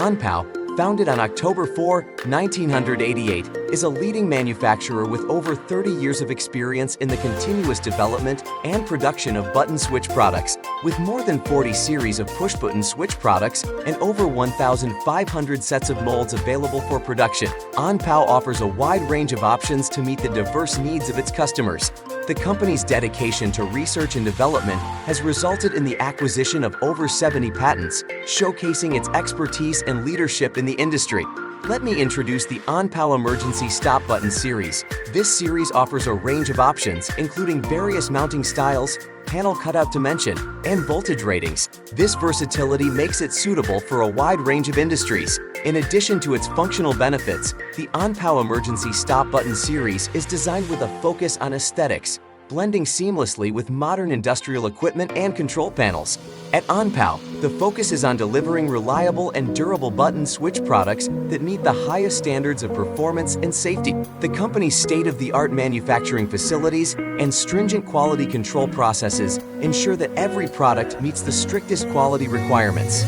OnPow, founded on October 4, 1988, is a leading manufacturer with over 30 years of experience in the continuous development and production of button switch products. With more than 40 series of push-button switch products and over 1,500 sets of molds available for production, OnPow offers a wide range of options to meet the diverse needs of its customers. The company's dedication to research and development has resulted in the acquisition of over 70 patents, showcasing its expertise and leadership in the industry. Let me introduce the OnPow Emergency Stop Button series. This series offers a range of options, including various mounting styles, panel cutout dimension, and voltage ratings. This versatility makes it suitable for a wide range of industries. In addition to its functional benefits, the OnPow Emergency Stop Button series is designed with a focus on aesthetics, blending seamlessly with modern industrial equipment and control panels. At OnPow, the focus is on delivering reliable and durable button switch products that meet the highest standards of performance and safety. The company's state-of-the-art manufacturing facilities and stringent quality control processes ensure that every product meets the strictest quality requirements.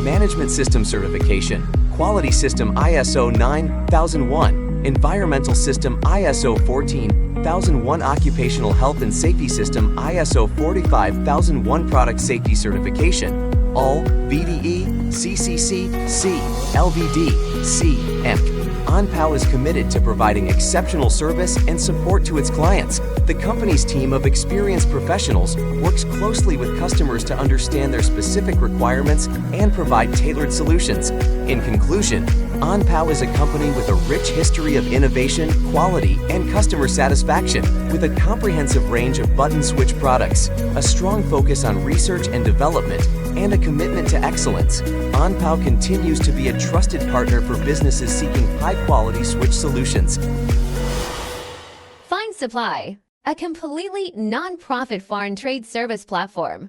Management System Certification, Quality System ISO 9001, Environmental System ISO 14001, Occupational Health and Safety System ISO 45001, Product Safety Certification, all VDE, CCC, C, LVD, C, EMC. OnPow is committed to providing exceptional service and support to its clients. The company's team of experienced professionals works closely with customers to understand their specific requirements and provide tailored solutions. In conclusion, OnPow is a company with a rich history of innovation, quality, and customer satisfaction. With a comprehensive range of button switch products, a strong focus on research and development, and a commitment to excellence, OnPow continues to be a trusted partner for businesses seeking high-quality switch solutions. FindSupply, a completely non-profit foreign trade service platform.